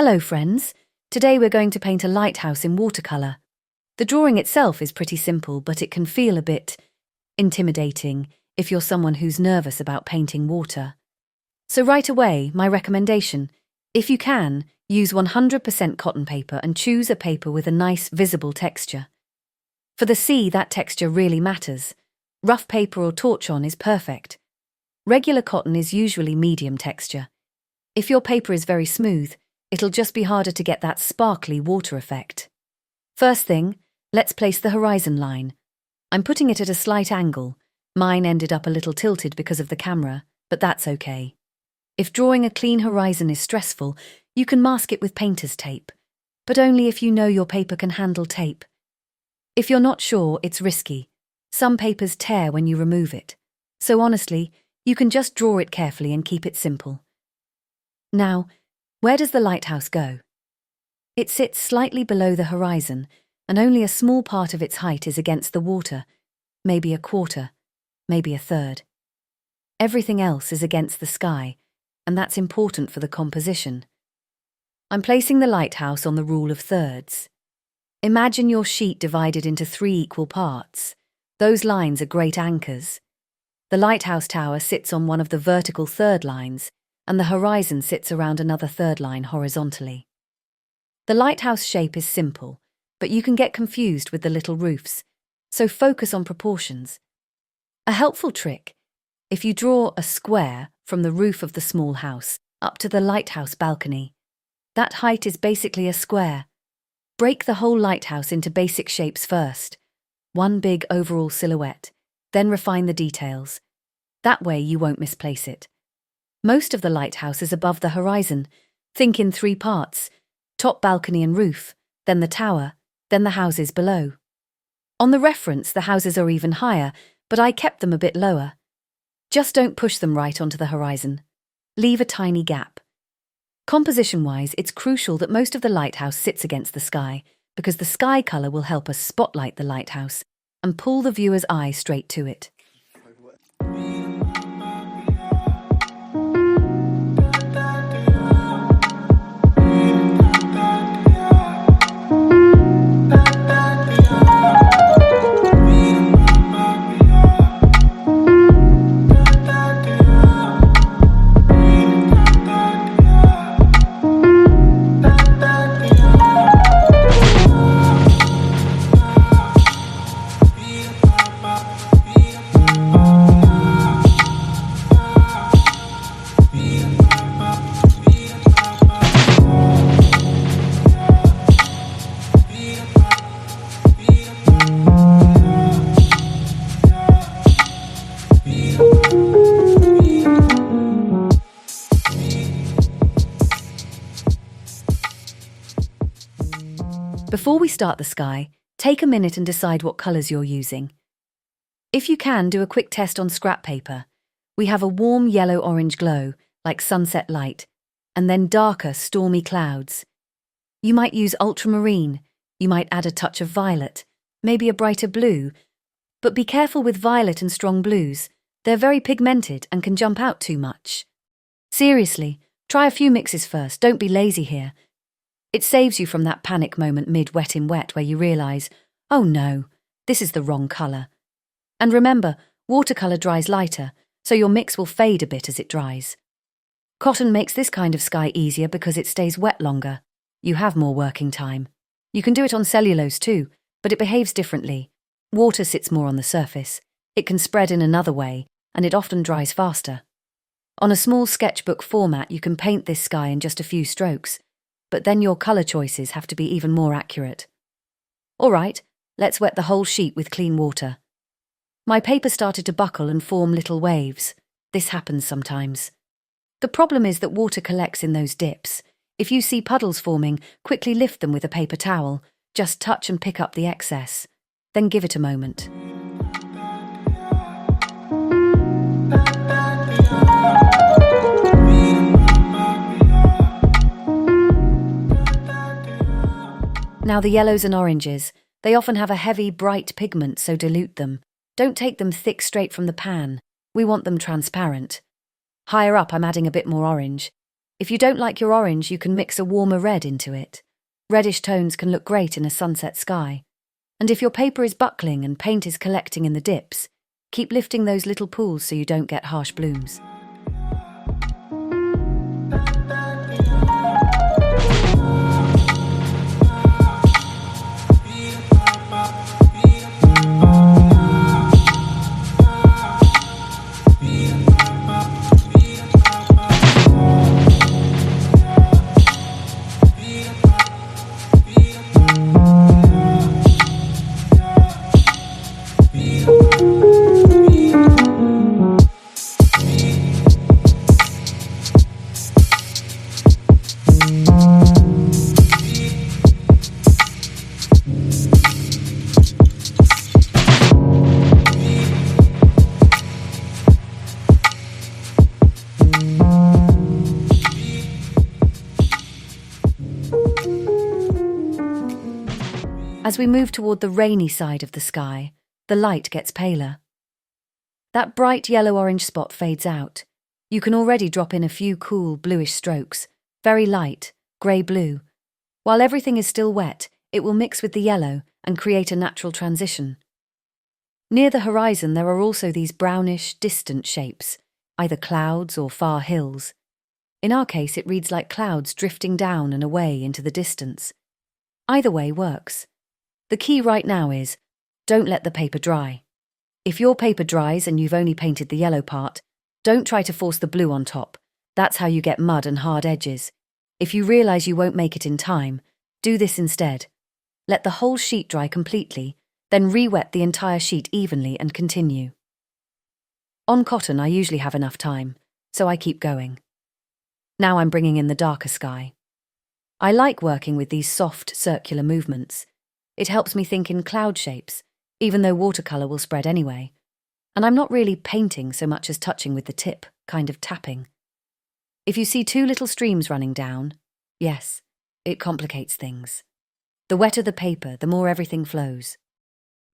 Hello friends, today we're going to paint a lighthouse in watercolor. The drawing itself is pretty simple, but it can feel a bit intimidating if you're someone who's nervous about painting water. So right away, my recommendation, if you can, use 100% cotton paper and choose a paper with a nice visible texture. For the sea, that texture really matters. Rough paper or torchon is perfect. Regular cotton is usually medium texture. If your paper is very smooth, it'll just be harder to get that sparkly water effect. First thing, let's place the horizon line. I'm putting it at a slight angle. Mine ended up a little tilted because of the camera, but that's okay. If drawing a clean horizon is stressful, you can mask it with painter's tape, but only if you know your paper can handle tape. If you're not sure, it's risky. Some papers tear when you remove it. So honestly, you can just draw it carefully and keep it simple. Now, where does the lighthouse go? It sits slightly below the horizon, and only a small part of its height is against the water, maybe a quarter, maybe a third. Everything else is against the sky, and that's important for the composition. I'm placing the lighthouse on the rule of thirds. Imagine your sheet divided into 3 equal parts. Those lines are great anchors. The lighthouse tower sits on one of the vertical third lines, and the horizon sits around another third line horizontally. The lighthouse shape is simple, but you can get confused with the little roofs, so focus on proportions. A helpful trick: if you draw a square from the roof of the small house up to the lighthouse balcony, that height is basically a square. Break the whole lighthouse into basic shapes first, one big overall silhouette, then refine the details. That way you won't misplace it. Most of the lighthouse is above the horizon. Think in 3 parts: top, balcony and roof, then the tower, then the houses below. On the reference, the houses are even higher, but I kept them a bit lower. Just don't push them right onto the horizon. Leave a tiny gap. Composition-wise, it's crucial that most of the lighthouse sits against the sky, because the sky colour will help us spotlight the lighthouse and pull the viewer's eye straight to it. Before we start the sky, take a minute and decide what colours you're using. If you can, do a quick test on scrap paper. We have a warm yellow-orange glow, like sunset light, and then darker, stormy clouds. You might use ultramarine, you might add a touch of violet, maybe a brighter blue, but be careful with violet and strong blues. They're very pigmented and can jump out too much. Seriously, try a few mixes first, don't be lazy here. It saves you from that panic moment mid-wet in wet where you realise, oh no, this is the wrong colour. And remember, watercolour dries lighter, so your mix will fade a bit as it dries. Cotton makes this kind of sky easier because it stays wet longer. You have more working time. You can do it on cellulose too, but it behaves differently. Water sits more on the surface. It can spread in another way, and it often dries faster. On a small sketchbook format, you can paint this sky in just a few strokes, but then your colour choices have to be even more accurate. All right, let's wet the whole sheet with clean water. My paper started to buckle and form little waves. This happens sometimes. The problem is that water collects in those dips. If you see puddles forming, quickly lift them with a paper towel. Just touch and pick up the excess. Then give it a moment. Now the yellows and oranges, they often have a heavy, bright pigment, so dilute them. Don't take them thick straight from the pan. We want them transparent. Higher up, I'm adding a bit more orange. If you don't like your orange, you can mix a warmer red into it. Reddish tones can look great in a sunset sky. And if your paper is buckling and paint is collecting in the dips, keep lifting those little pools so you don't get harsh blooms. As we move toward the rainy side of the sky, the light gets paler. That bright yellow-orange spot fades out. You can already drop in a few cool bluish strokes, very light, grey-blue. While everything is still wet, it will mix with the yellow and create a natural transition. Near the horizon there are also these brownish, distant shapes, either clouds or far hills. In our case, it reads like clouds drifting down and away into the distance. Either way works. The key right now is, don't let the paper dry. If your paper dries and you've only painted the yellow part, don't try to force the blue on top. That's how you get mud and hard edges. If you realise you won't make it in time, do this instead. Let the whole sheet dry completely, then re-wet the entire sheet evenly and continue. On cotton, I usually have enough time, so I keep going. Now I'm bringing in the darker sky. I like working with these soft, circular movements. It helps me think in cloud shapes, even though watercolor will spread anyway. And I'm not really painting so much as touching with the tip, kind of tapping. If you see two little streams running down, yes, it complicates things. The wetter the paper, the more everything flows.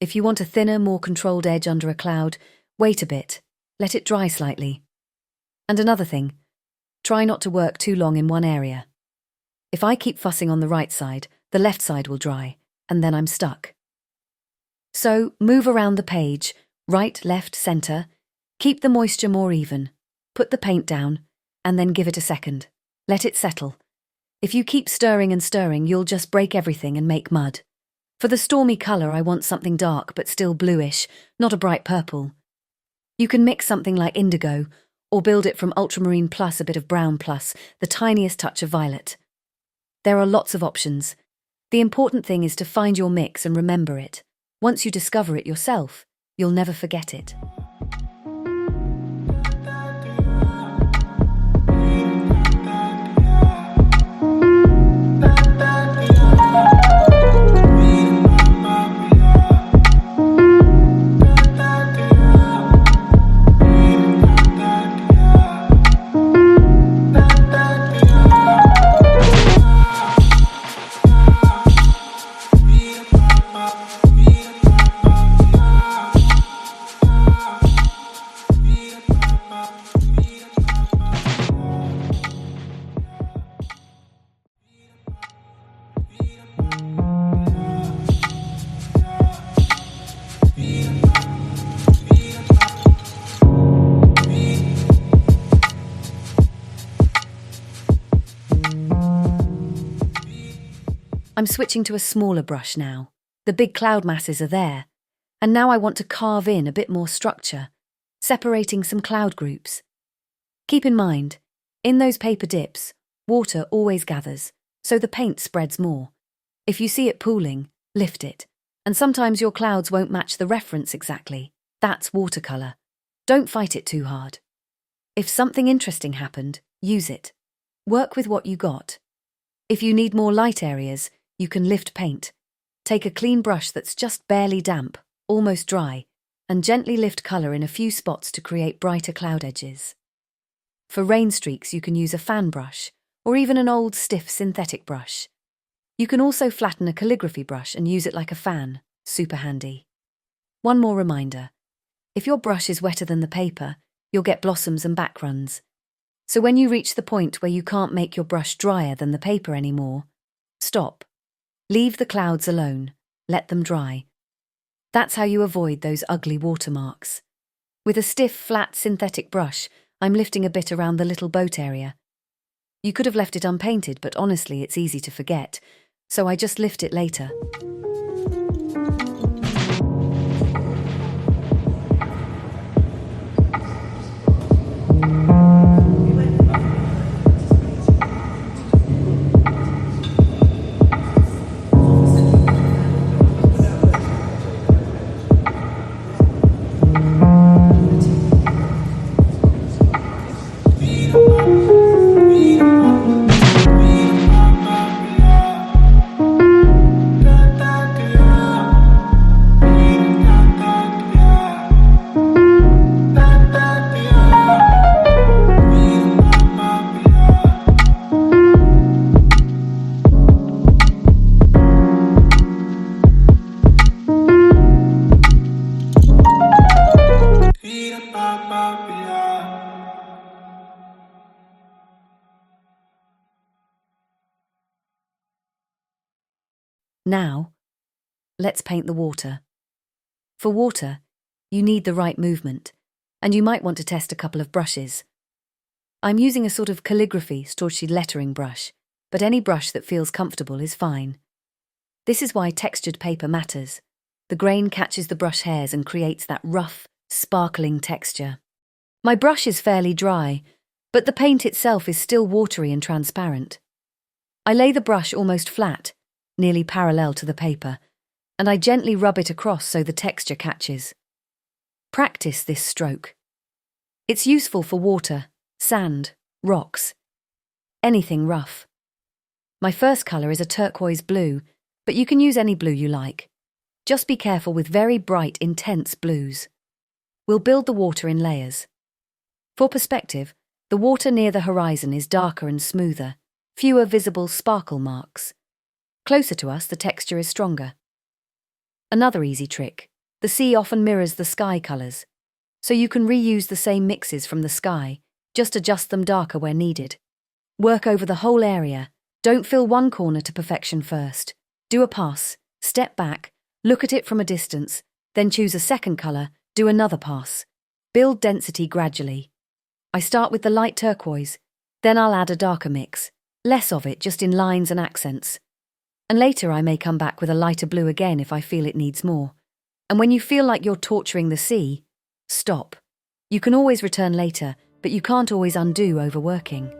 If you want a thinner, more controlled edge under a cloud, wait a bit, let it dry slightly. And another thing, try not to work too long in one area. If I keep fussing on the right side, the left side will dry, and then I'm stuck. So move around the page, right, left, centre, keep the moisture more even, put the paint down, and then give it a second. Let it settle. If you keep stirring and stirring, you'll just break everything and make mud. For the stormy colour, I want something dark but still bluish, not a bright purple. You can mix something like indigo, or build it from ultramarine plus a bit of brown plus the tiniest touch of violet. There are lots of options. The important thing is to find your mix and remember it. Once you discover it yourself, you'll never forget it. I'm switching to a smaller brush now. The big cloud masses are there. And now I want to carve in a bit more structure, separating some cloud groups. Keep in mind, in those paper dips, water always gathers, so the paint spreads more. If you see it pooling, lift it. And sometimes your clouds won't match the reference exactly. That's watercolor. Don't fight it too hard. If something interesting happened, use it. Work with what you got. If you need more light areas, you can lift paint. Take a clean brush that's just barely damp, almost dry, and gently lift colour in a few spots to create brighter cloud edges. For rain streaks, you can use a fan brush, or even an old stiff synthetic brush. You can also flatten a calligraphy brush and use it like a fan, super handy. One more reminder, if your brush is wetter than the paper, you'll get blossoms and backruns. So when you reach the point where you can't make your brush drier than the paper anymore, stop. Leave the clouds alone. Let them dry. That's how you avoid those ugly watermarks. With a stiff, flat synthetic brush, I'm lifting a bit around the little boat area. You could have left it unpainted, but honestly, it's easy to forget, so I just lift it later. Now, let's paint the water. For water, you need the right movement, and you might want to test a couple of brushes. I'm using a sort of calligraphy storchi lettering brush, but any brush that feels comfortable is fine. This is why textured paper matters. The grain catches the brush hairs and creates that rough, sparkling texture. My brush is fairly dry, but the paint itself is still watery and transparent. I lay the brush almost flat, nearly parallel to the paper, and I gently rub it across so the texture catches. Practice this stroke. It's useful for water, sand, rocks, anything rough. My first colour is a turquoise blue, but you can use any blue you like. Just be careful with very bright, intense blues. We'll build the water in layers. For perspective, the water near the horizon is darker and smoother, fewer visible sparkle marks. Closer to us, the texture is stronger. Another easy trick. The sea often mirrors the sky colours, so you can reuse the same mixes from the sky, just adjust them darker where needed. Work over the whole area. Don't fill one corner to perfection first. Do a pass, step back, look at it from a distance, then choose a second colour, do another pass. Build density gradually. I start with the light turquoise, then I'll add a darker mix, less of it just in lines and accents. And later I may come back with a lighter blue again if I feel it needs more. And when you feel like you're torturing the sea, stop. You can always return later, but you can't always undo overworking.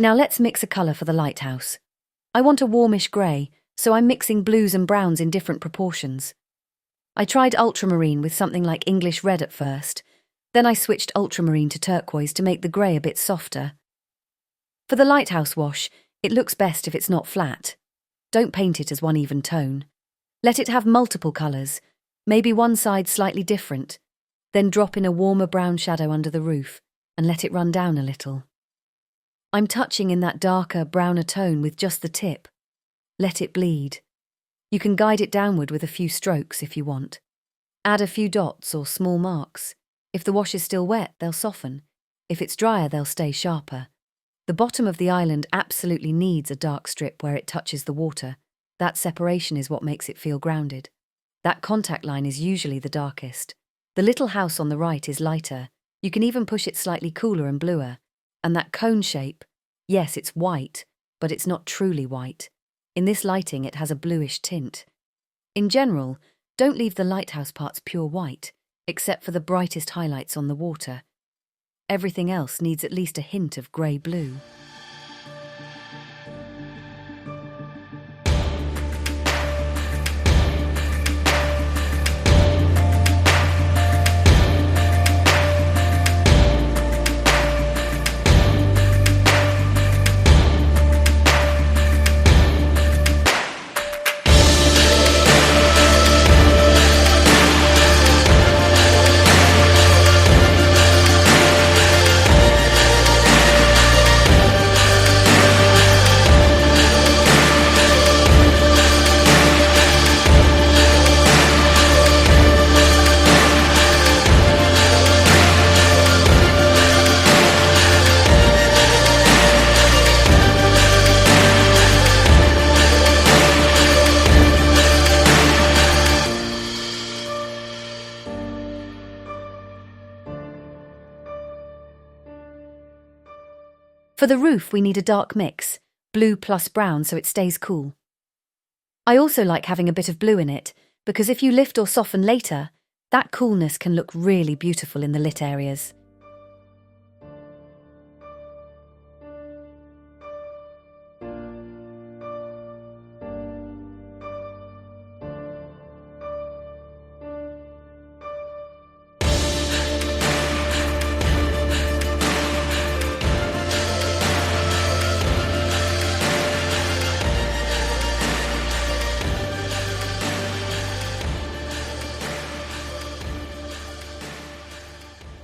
Now let's mix a colour for the lighthouse. I want a warmish grey, so I'm mixing blues and browns in different proportions. I tried ultramarine with something like English red at first, then I switched ultramarine to turquoise to make the grey a bit softer. For the lighthouse wash, it looks best if it's not flat. Don't paint it as one even tone. Let it have multiple colours, maybe one side slightly different, then drop in a warmer brown shadow under the roof and let it run down a little. I'm touching in that darker, browner tone with just the tip. Let it bleed. You can guide it downward with a few strokes if you want. Add a few dots or small marks. If the wash is still wet, they'll soften. If it's drier, they'll stay sharper. The bottom of the island absolutely needs a dark strip where it touches the water. That separation is what makes it feel grounded. That contact line is usually the darkest. The little house on the right is lighter. You can even push it slightly cooler and bluer. And that cone shape, yes, it's white, but it's not truly white. In this lighting, it has a bluish tint. In general, don't leave the lighthouse parts pure white, except for the brightest highlights on the water. Everything else needs at least a hint of grey-blue. For the roof, we need a dark mix, blue plus brown so it stays cool. I also like having a bit of blue in it, because if you lift or soften later, that coolness can look really beautiful in the lit areas.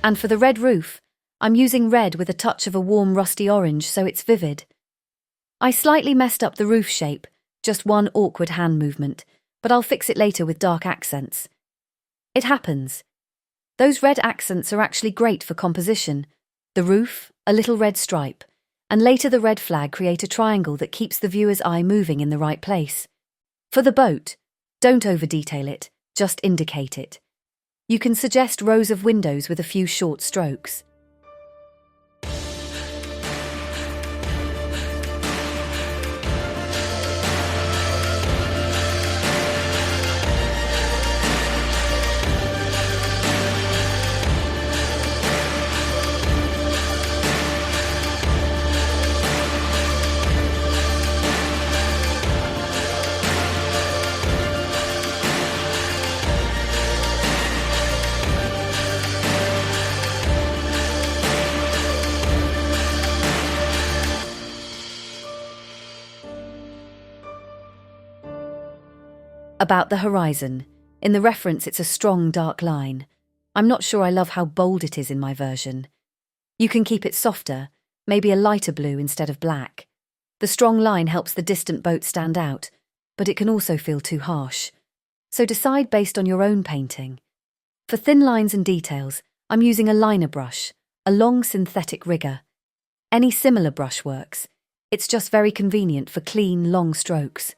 And for the red roof, I'm using red with a touch of a warm rusty orange so it's vivid. I slightly messed up the roof shape, just one awkward hand movement, but I'll fix it later with dark accents. It happens. Those red accents are actually great for composition. The roof, a little red stripe, and later the red flag create a triangle that keeps the viewer's eye moving in the right place. For the boat, don't over-detail it, just indicate it. You can suggest rows of windows with a few short strokes. About the horizon. In the reference, it's a strong, dark line. I'm not sure I love how bold it is in my version. You can keep it softer, maybe a lighter blue instead of black. The strong line helps the distant boat stand out, but it can also feel too harsh. So decide based on your own painting. For thin lines and details, I'm using a liner brush, a long synthetic rigger. Any similar brush works. It's just very convenient for clean, long strokes.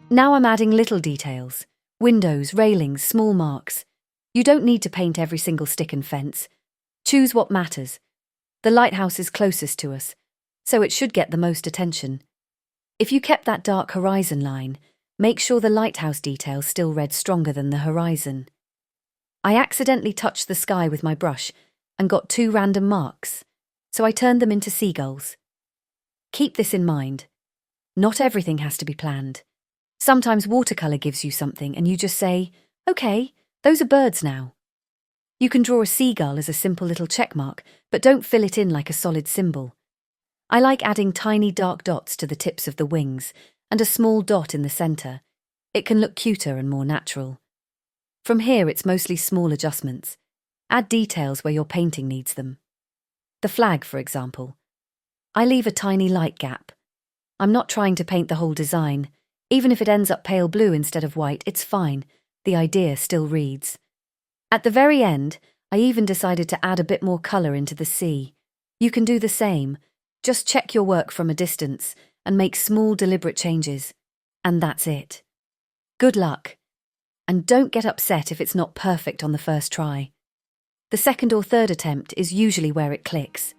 Now I'm adding little details. Windows, railings, small marks. You don't need to paint every single stick and fence. Choose what matters. The lighthouse is closest to us, so it should get the most attention. If you kept that dark horizon line, make sure the lighthouse details still read stronger than the horizon. I accidentally touched the sky with my brush and got 2 random marks, so I turned them into seagulls. Keep this in mind. Not everything has to be planned. Sometimes watercolor gives you something and you just say, okay, those are birds now. You can draw a seagull as a simple little check mark, but don't fill it in like a solid symbol. I like adding tiny dark dots to the tips of the wings and a small dot in the center. It can look cuter and more natural. From here, it's mostly small adjustments. Add details where your painting needs them. The flag, for example. I leave a tiny light gap. I'm not trying to paint the whole design. Even if it ends up pale blue instead of white, it's fine. The idea still reads. At the very end, I even decided to add a bit more colour into the sea. You can do the same. Just check your work from a distance and make small, deliberate changes. And that's it. Good luck. And don't get upset if it's not perfect on the first try. The second or third attempt is usually where it clicks.